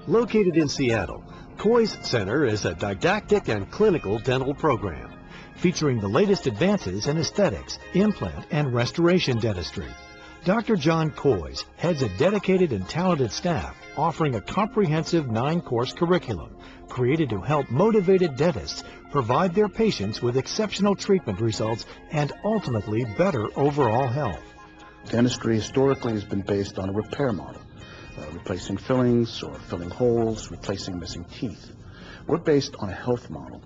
Located in Seattle, Kois Center is a didactic and clinical dental program featuring the latest advances in aesthetics, implant, and restoration dentistry. Dr. John Kois heads a dedicated and talented staff offering a comprehensive 9-course curriculum created to help motivated dentists provide their patients with exceptional treatment results and ultimately better overall health. Dentistry historically has been based on a repair model, replacing fillings or filling holes, replacing missing teeth. We're based on a health model.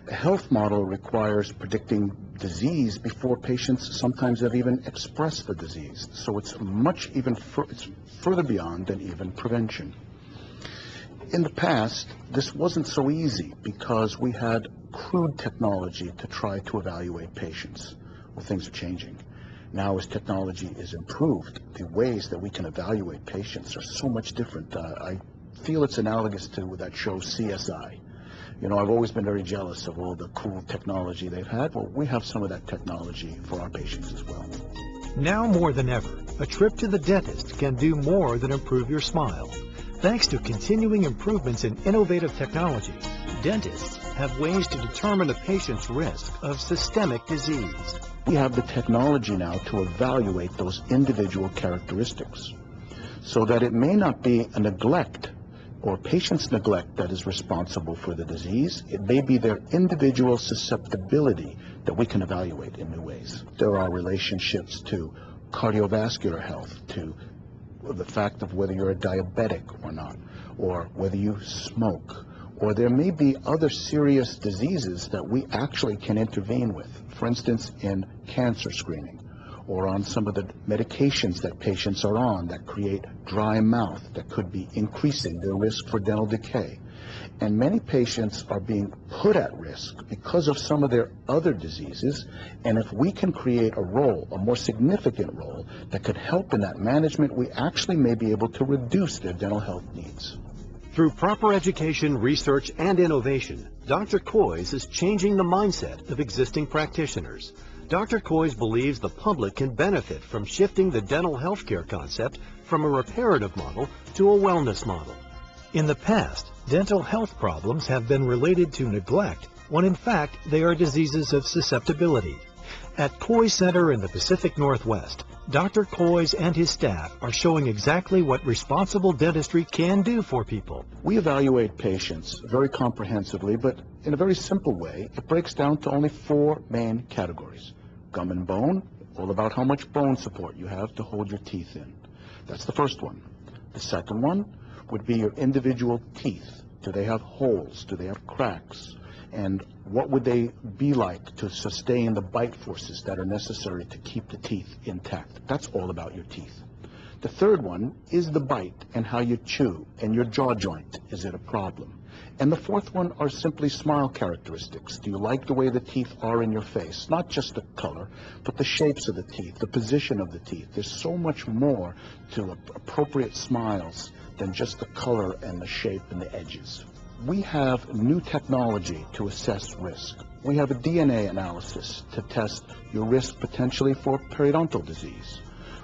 A health model requires predicting disease before patients sometimes have even expressed the disease. So it's it's further beyond than even prevention. In the past, this wasn't so easy because we had crude technology to try to evaluate patients. Well, things are changing. Now, as technology is improved, the ways that we can evaluate patients are so much different. I feel it's analogous to that show CSI. You know, I've always been very jealous of all the cool technology they've had. Well, we have some of that technology for our patients as well. Now more than ever, a trip to the dentist can do more than improve your smile. Thanks to continuing improvements in innovative technology, dentists have ways to determine a patient's risk of systemic disease. We have the technology now to evaluate those individual characteristics so that it may not be a neglect or patient's neglect that is responsible for the disease. It may be their individual susceptibility that we can evaluate in new ways. There are relationships to cardiovascular health, to the fact of whether you're a diabetic or not, or whether you smoke, or there may be other serious diseases that we actually can intervene with. For instance, in cancer screening, or on some of the medications that patients are on that create dry mouth that could be increasing their risk for dental decay. And many patients are being put at risk because of some of their other diseases, and if we can create a role, a more significant role, that could help in that management, we actually may be able to reduce their dental health needs. Through proper education, research, and innovation, Dr. Kois is changing the mindset of existing practitioners. Dr. Kois believes the public can benefit from shifting the dental healthcare concept from a reparative model to a wellness model. In the past, dental health problems have been related to neglect, when in fact they are diseases of susceptibility. At Kois Center in the Pacific Northwest, Dr. Kois and his staff are showing exactly what responsible dentistry can do for people. We evaluate patients very comprehensively, but in a very simple way. It breaks down to only 4 main categories. Gum and bone, all about how much bone support you have to hold your teeth in. That's the first one. The second one would be your individual teeth. Do they have holes? Do they have cracks? And what would they be like to sustain the bite forces that are necessary to keep the teeth intact? That's all about your teeth. The third one is the bite and how you chew and your jaw joint. Is it a problem? And the fourth one are simply smile characteristics. Do you like the way the teeth are in your face? Not just the color, but the shapes of the teeth, the position of the teeth. There's so much more to appropriate smiles than just the color and the shape and the edges. We have new technology to assess risk. We have a DNA analysis to test your risk potentially for periodontal disease.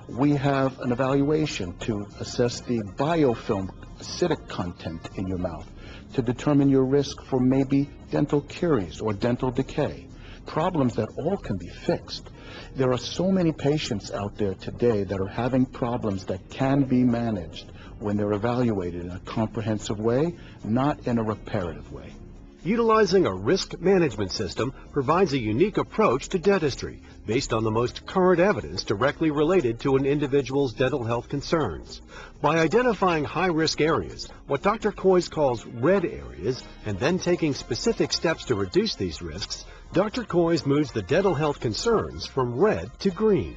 We have an evaluation to assess the biofilm acidic content in your mouth to determine your risk for maybe dental caries or dental decay, problems that all can be fixed. There are so many patients out there today that are having problems that can be managed when they're evaluated in a comprehensive way, not in a reparative way. Utilizing a risk management system provides a unique approach to dentistry based on the most current evidence directly related to an individual's dental health concerns. By identifying high-risk areas, what Dr. Kois calls red areas, and then taking specific steps to reduce these risks, Dr. Kois moves the dental health concerns from red to green.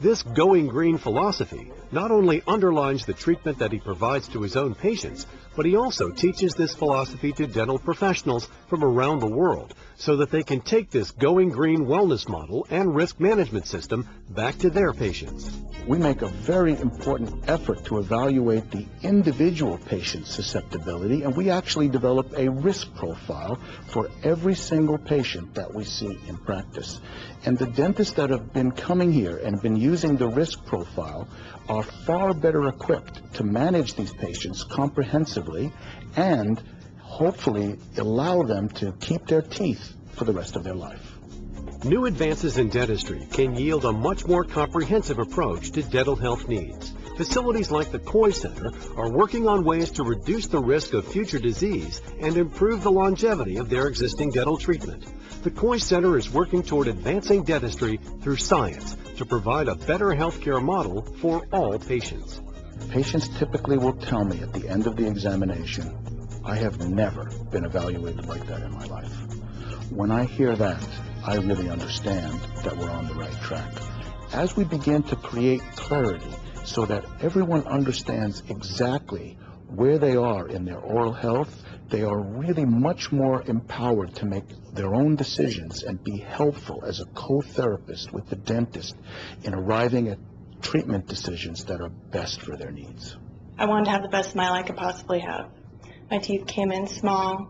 This going green philosophy not only underlines the treatment that he provides to his own patients, but he also teaches this philosophy to dental professionals from around the world so that they can take this going green wellness model and risk management system back to their patients. we make a very important effort to evaluate the individual patient's susceptibility, and we actually develop a risk profile for every single patient that we see in practice. And the dentists that have been coming here and been using the risk profile are far better equipped to manage these patients comprehensively and hopefully allow them to keep their teeth for the rest of their life. New advances in dentistry can yield a much more comprehensive approach to dental health needs. Facilities like the Coy Center are working on ways to reduce the risk of future disease and improve the longevity of their existing dental treatment. The Coy Center is working toward advancing dentistry through science to provide a better healthcare model for all patients. Patients typically will tell me at the end of the examination, "I have never been evaluated like that in my life." When I hear that, I really understand that we're on the right track. As we begin to create clarity so that everyone understands exactly where they are in their oral health, they are really much more empowered to make their own decisions and be helpful as a co-therapist with the dentist in arriving at treatment decisions that are best for their needs. I wanted to have the best smile I could possibly have. My teeth came in small.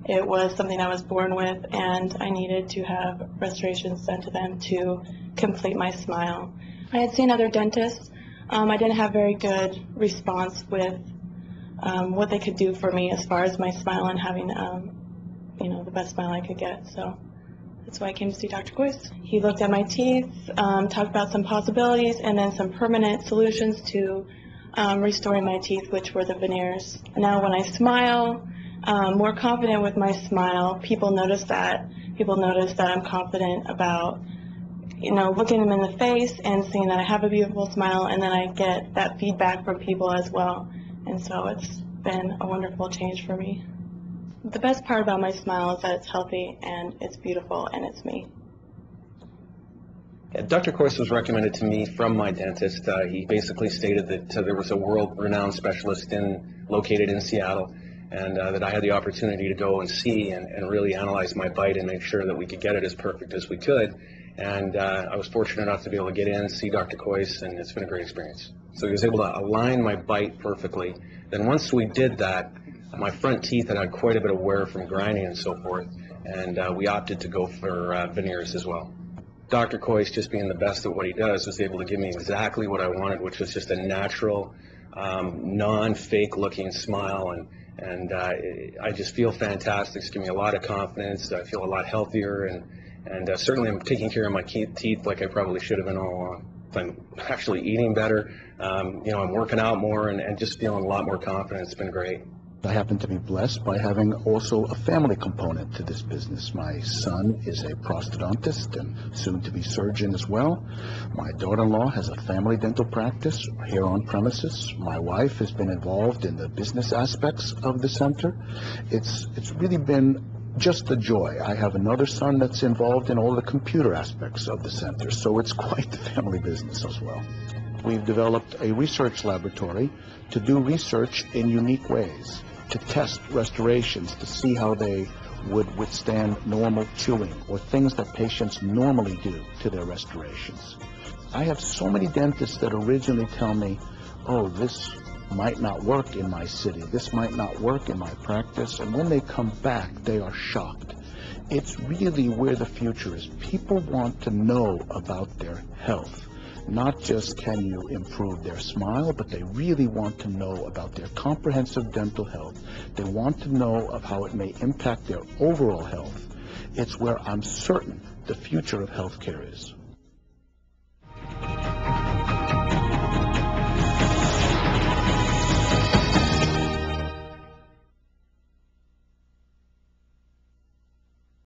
It was something I was born with, and I needed to have restorations done to them to complete my smile. I had seen other dentists. I didn't have very good response with what they could do for me as far as my smile and having the best smile I could get. So that's why I came to see Dr. Kois. He looked at my teeth, talked about some possibilities, and then some permanent solutions to restoring my teeth, which were the veneers. Now when I smile, more confident with my smile, people notice that. People notice that I'm confident about, looking them in the face and seeing that I have a beautiful smile, and then I get that feedback from people as well. And so it's been a wonderful change for me. The best part about my smile is that it's healthy and it's beautiful and it's me. Dr. Kois was recommended to me from my dentist. He basically stated that there was a world-renowned specialist located in Seattle, and that I had the opportunity to go and see and really analyze my bite and make sure that we could get it as perfect as we could. And I was fortunate enough to be able to get in, see Dr. Kois, and it's been a great experience. So he was able to align my bite perfectly. Then once we did that, my front teeth had quite a bit of wear from grinding and so forth, and we opted to go for veneers as well. Dr. Kois, just being the best at what he does, was able to give me exactly what I wanted, which was just a natural, non-fake looking smile, and I just feel fantastic. It's given me a lot of confidence. I feel a lot healthier, and certainly I'm taking care of my teeth like I probably should have been all along. I'm actually eating better. I'm working out more and just feeling a lot more confident. It's been great. I happen to be blessed by having also a family component to this business. My son is a prosthodontist and soon-to-be surgeon as well. My daughter-in-law has a family dental practice here on premises. My wife has been involved in the business aspects of the center. It's really been just a joy. I have another son that's involved in all the computer aspects of the center, so it's quite the family business as well. We've developed a research laboratory to do research in unique ways, to test restorations, to see how they would withstand normal chewing or things that patients normally do to their restorations. I have so many dentists that originally tell me, "Oh, this might not work in my city, this might not work in my practice," and when they come back, they are shocked. It's really where the future is. People want to know about their health. Not just can you improve their smile, but they really want to know about their comprehensive dental health. They want to know of how it may impact their overall health. It's where I'm certain the future of healthcare is.